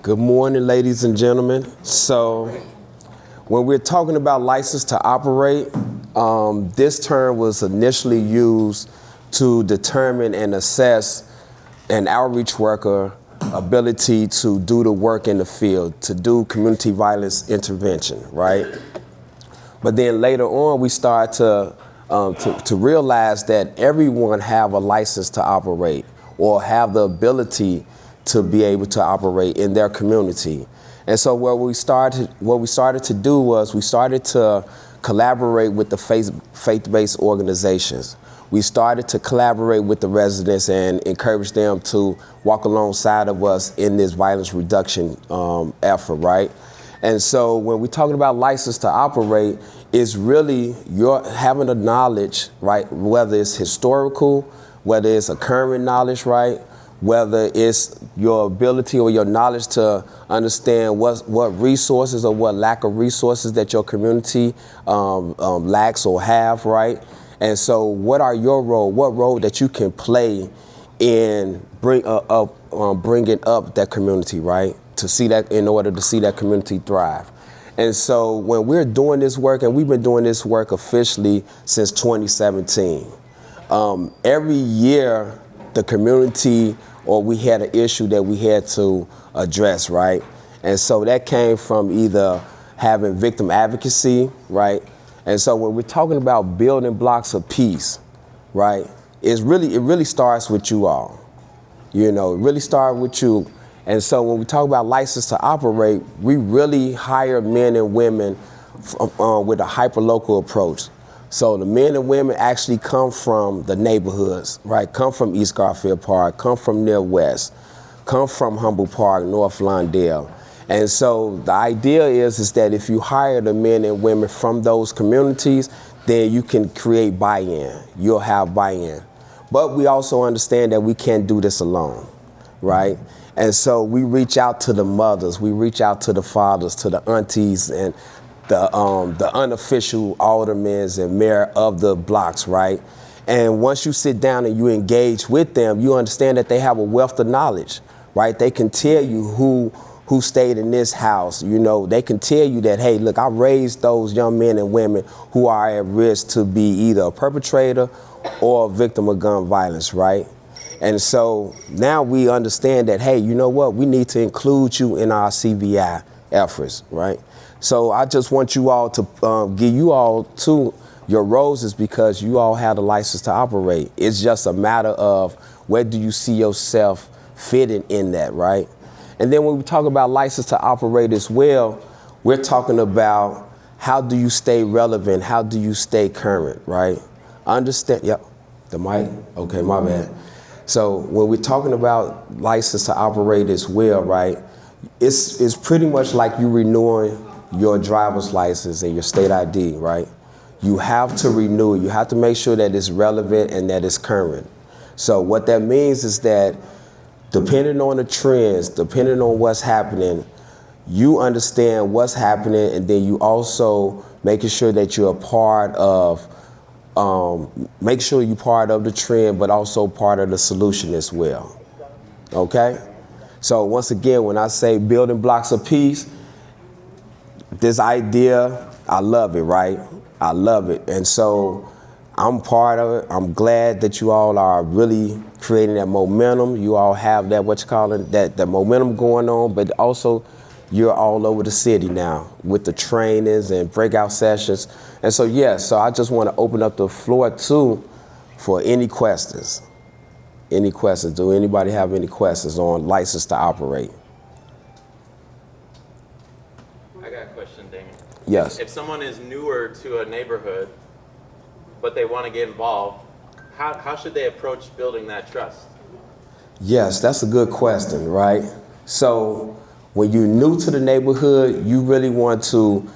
Good morning, ladies and gentlemen. So, when we're talking about license to operate, this term was initially used to determine and assess an outreach worker ability to do the work in the field, to do community violence intervention, right? But then later on, we start to realize that everyone have a license to operate or have the ability to be able to operate in their community. And so what we started to do was we started to collaborate with the faith-based organizations. We started to collaborate with the residents and encourage them to walk alongside of us in this violence reduction effort, right? And so when we're talking about license to operate, it's really your having the knowledge, right? Whether it's historical, whether it's a current knowledge, right? Whether it's your ability or your knowledge to understand what resources or what lack of resources that your community lacks or have, right? And so what are your role? What role that you can play in bringing up that community, right? To see that, in order to see that community thrive. And so when we're doing this work, and we've been doing this work officially since 2017, every year the community, or we had an issue that we had to address, right? And so that came from either having victim advocacy, right? And so when we're talking about building blocks of peace, right? It really starts with you all. You know, it really starts with you. And so when we talk about license to operate, we really hire men and women with a hyperlocal approach. So the men and women actually come from the neighborhoods, right? Come from East Garfield Park, come from Near West, come from Humboldt Park, North Lawndale. And so the idea is that if you hire the men and women from those communities, then you can create buy-in. You'll have buy-in. But we also understand that we can't do this alone, right? And so we reach out to the mothers, we reach out to the fathers, to the aunties, and the unofficial aldermen and mayor of the blocks, right? And once you sit down and you engage with them, you understand that they have a wealth of knowledge, right? They can tell you who stayed in this house. You know, they can tell you that, hey, look, I raised those young men and women who are at risk to be either a perpetrator or a victim of gun violence, right? And so now we understand that, hey, you know what? We need to include you in our CVI efforts, right? So I just want you all to give you all to your roses because you all have the license to operate. It's just a matter of where do you see yourself fitting in that, right? And then when we talk about license to operate as well, we're talking about how do you stay relevant? How do you stay current, right? Understand, yep, the mic, okay, my bad. So when we're talking about license to operate as well, right, it's pretty much like you renewing your driver's license and your state ID, right? You have to renew it. You have to make sure that it's relevant and that it's current. So what that means is that depending on the trends, depending on what's happening, you understand what's happening, and then you also making sure that you're a part of, make sure you're part of the trend, but also part of the solution as well, okay? So once again, when I say building blocks of peace, this idea, I love it, right? I love it. And so I'm part of it. I'm glad that you all are really creating that momentum. You all have that, that momentum going on, but also you're all over the city now with the trainings and breakout sessions. And so, yes, so I just want to open up the floor too for any questions. Any questions? Do anybody have any questions on license to operate? I got a question, Damen. Yes. If someone is newer to a neighborhood, but they want to get involved, how should they approach building that trust? Yes, that's a good question, right? So when you're new to the neighborhood, you really want to,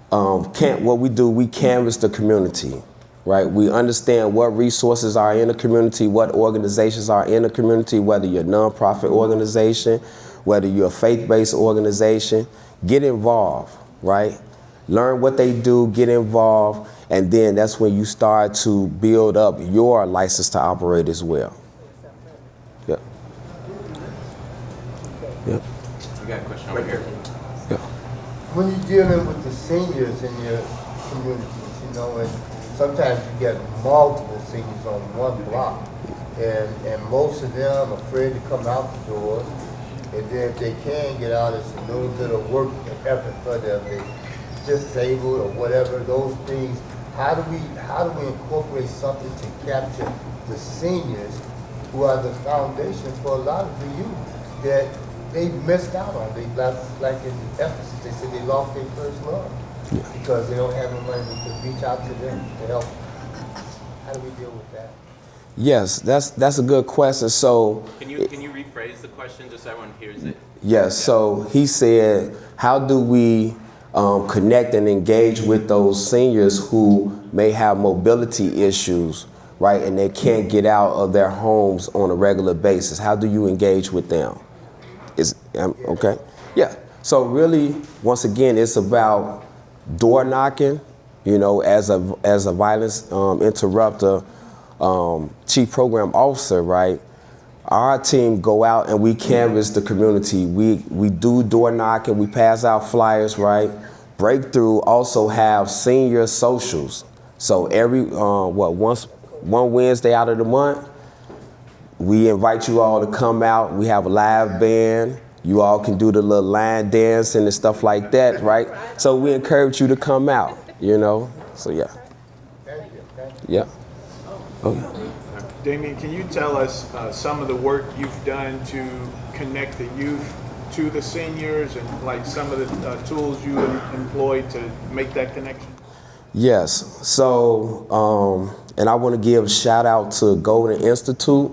what we do, we canvass the community, right? We understand what resources are in the community, what organizations are in the community, whether you're a nonprofit organization, whether you're a faith-based organization. Get involved, right? Learn what they do, get involved, and then that's when you start to build up your license to operate as well. Yep. Yep. got a question over here. When you're dealing with the seniors in your communities, you know, and sometimes you get multiple seniors on one block, and most of them are afraid to come out the doors, and then if they can get out, it's a little bit of work and effort for them. They disabled or whatever, those things. How do we incorporate something to capture the seniors who are the foundation for a lot of the youth that they missed out on? They like in Ephesus, they said they lost their first love because they don't have no money to reach out to them to help. How do we deal with that? Yes, that's a good question. So Can you rephrase the question just so everyone hears it? yes, so he said, how do we connect and engage with those seniors who may have mobility issues, right, and they can't get out of their homes on a regular basis? How do you engage with them? Okay? Yeah. So really, once again, it's about door knocking. You know, as a violence interrupter chief program officer, right? Our team go out and we canvass the community. We do door knocking. We pass out flyers, right? Breakthrough also have senior socials. So every one Wednesday out of the month, we invite you all to come out. We have a live band. You all can do the little line dancing and stuff like that, right? So we encourage you to come out, you know? So yeah. Yeah. Okay. Damien, can you tell us some of the work you've done to connect the youth to the seniors and like some of the tools you employ to make that connection? Yes. So, and I want to give a shout out to Golden Institute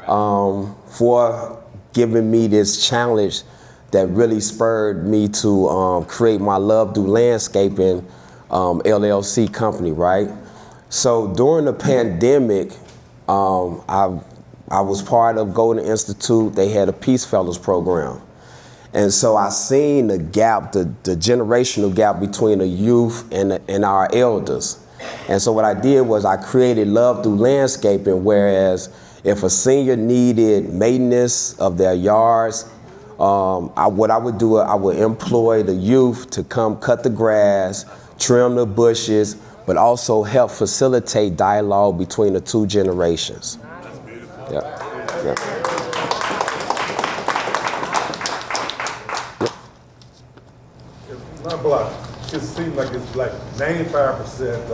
for giving me this challenge that really spurred me to create my Love Do Landscaping LLC company, right? So during the pandemic, I was part of Golden Institute. They had a Peace Fellows program. And so I seen the gap, the generational gap between the youth and our elders. And so what I did was I created Love Through Landscaping, whereas if a senior needed maintenance of their yards, what I would do, I would employ the youth to come cut the grass, trim the bushes, but also help facilitate dialogue between the two generations. That's beautiful. Yeah. Yeah. My block, it seems like it's like 95%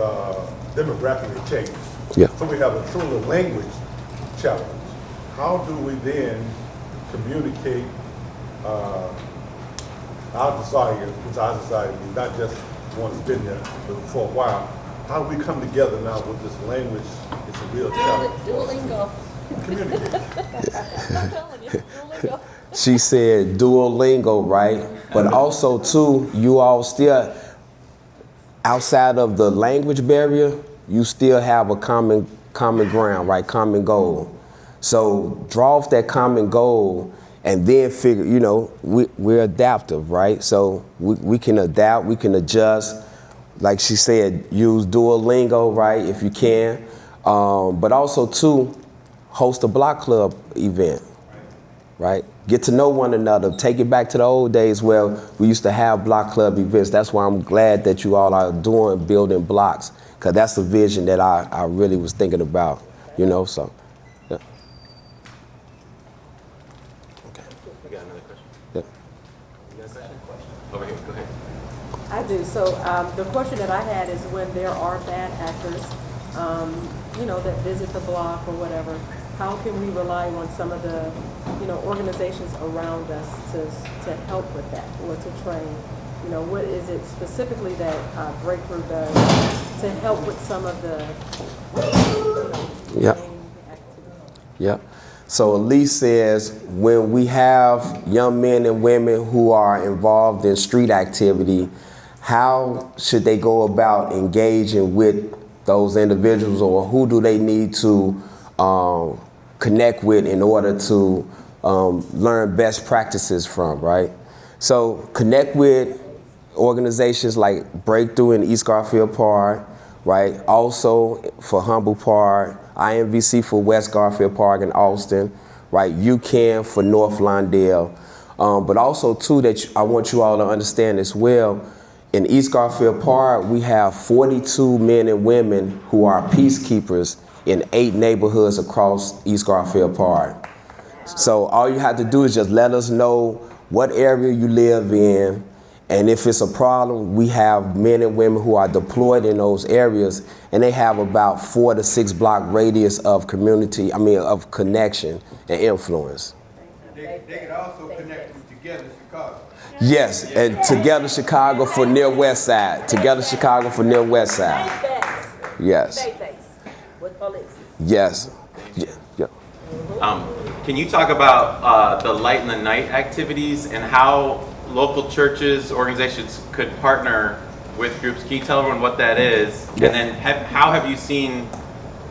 demographically changed. Yeah. So we have a truly language challenge. How do we then communicate our desires, because our society is not just one that's been there for a while. How do we come together now with this language? It's a real challenge. Duolingo. Communicate. I'm telling you, Duolingo. She said Duolingo, right? But also too, you all still, outside of the language barrier, you still have a common ground, right? Common goal. So draw off that common goal and then figure, you know, we're adaptive, right? So we can adapt, we can adjust. Like she said, use Duolingo, right, if you can. But also too, host a block club event, right? Get to know one another. Take it back to the old days where we used to have block club events. That's why I'm glad that you all are building blocks, because that's the vision that I really was thinking about, you know, so. Yeah. Okay. We got another question. Yeah. You got a question? Over here, go ahead. I do. So the question that I had is when there are bad actors, you know, that visit the block or whatever, how can we rely on some of the, you know, organizations around us to help with that or to train? You know, what is it specifically that Breakthrough does to help with some of the, you know, activities? Yeah. So Elise says when we have young men and women who are involved in street activity, how should they go about engaging with those individuals, or who do they need to connect with in order to learn best practices from, right? So connect with organizations like Breakthrough in East Garfield Park, right? Also for Humble Park, IMVC for West Garfield Park in Austin, right? UCAN for North Lawndale. But also too that I want you all to understand as well, in East Garfield Park, we have 42 men and women who are peacekeepers in 8 neighborhoods across East Garfield Park. So all you have to do is just let us know what area you live in, and if it's a problem, we have men and women who are deployed in those areas, and they have about 4 to 6 block radius of of connection and influence. They could also connect with Together Chicago. Yes, and Together Chicago for near West Side. Together Chicago for near West Side. Yes. With police. Yes. Yeah. Can you talk about the Light in the Night activities and how local churches, organizations could partner with groups? Can you tell everyone what that is? Yeah. And then how have you seen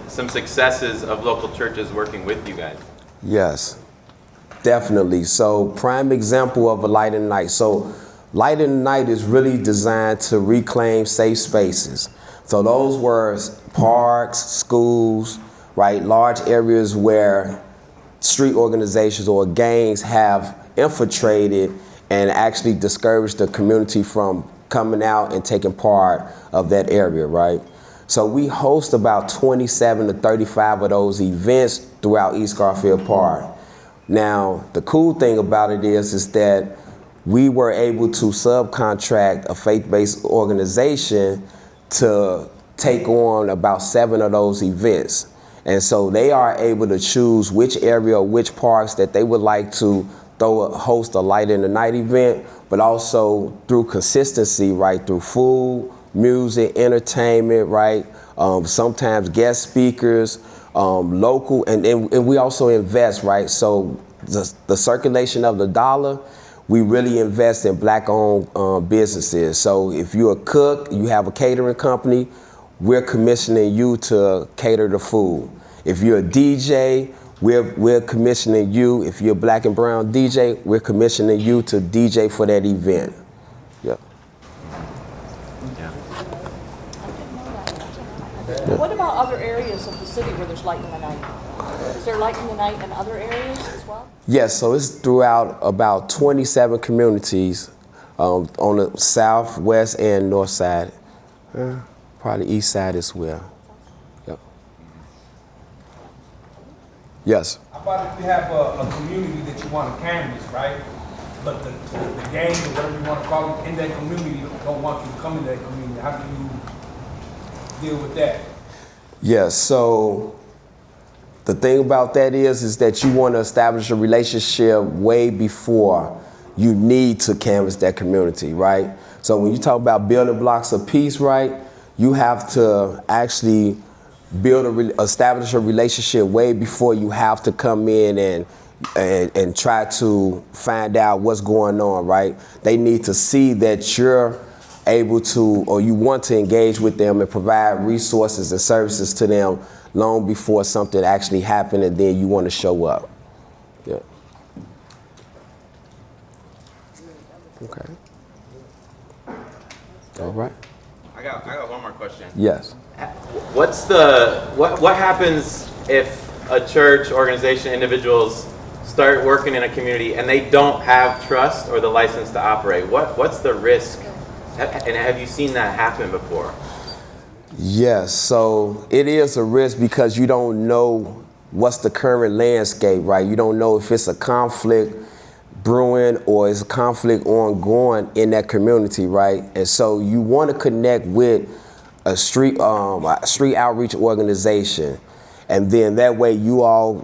some successes of local churches working with you guys? Yes, definitely. So prime example of a Light in the Night. So Light in the Night is really designed to reclaim safe spaces. So those were parks, schools, right? Large areas where street organizations or gangs have infiltrated and actually discouraged the community from coming out and taking part of that area, right? So we host about 27 to 35 of those events throughout East Garfield Park. Now, the cool thing about it is that we were able to subcontract a faith-based organization to take on about 7 of those events. And so they are able to choose which area or which parks that they would like to host a Light in the Night event, but also through consistency, right, through food, music, entertainment, right, sometimes guest speakers, local, and we also invest, right, so the circulation of the dollar, we really invest in Black-owned businesses. So if you're a cook, you have a catering company, we're commissioning you to cater the food. If you're a DJ, we're commissioning you. If you're a Black and brown DJ, we're commissioning you to DJ for that event. Yeah. What about other areas of the city where there's light in the night? Is there light in the night in other areas as well? Yes, so it's throughout about 27 communities on the south, west, and north side. Probably east side as well. Yep. Yes. How about if you have a community that you want to canvas, right? But the gang or whatever you want to call it in that community don't want you to come in that community. How do you deal with that? Yes, so the thing about that is that you want to establish a relationship way before you need to canvas that community, right? So when you talk about building blocks of peace, right, you have to actually establish a relationship way before you have to come in and try to find out what's going on, right? They need to see that you're able to, or you want to engage with them and provide resources and services to them long before something actually happened, and then you want to show up. Yeah. Okay. All right. I got one more question. Yes. What happens if a church, organization, individuals start working in a community and they don't have trust or the license to operate? What's the risk? And have you seen that happen before? Yes, so it is a risk because you don't know what's the current landscape, right? You don't know if it's a conflict brewing or is a conflict ongoing in that community, right? And so you want to connect with a street outreach organization, and then that way you all,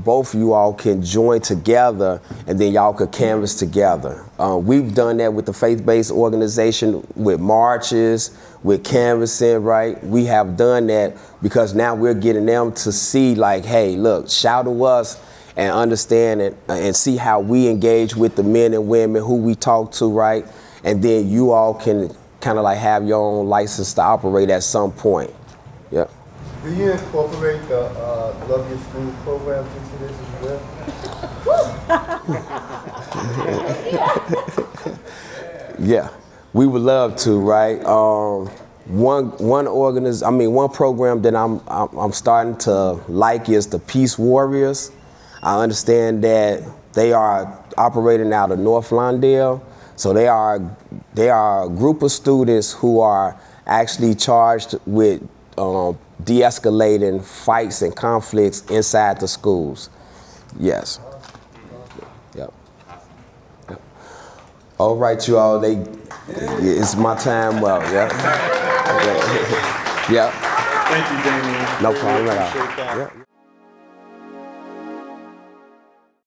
both of you all can join together, and then y'all could canvas together. We've done that with the faith-based organization, with marches, with canvassing, right? We have done that because now we're getting them to see, like, hey, look, shout to us and understand it and see how we engage with the men and women who we talk to, right? And then you all can kind of like have your own license to operate at some point. Yep. Do you incorporate the Love Your School programs into this as well? Yeah, we would love to, right? One program that I'm starting to like is the Peace Warriors. I understand that They are operating out of North Lawndale. So they are a group of students who are actually charged with de-escalating fights and conflicts inside the schools. Yes. Yep. Yep. All right, you all. It's my time. Well, yeah. Yep. Thank you, Damien. No problem at all. Appreciate that. Yep.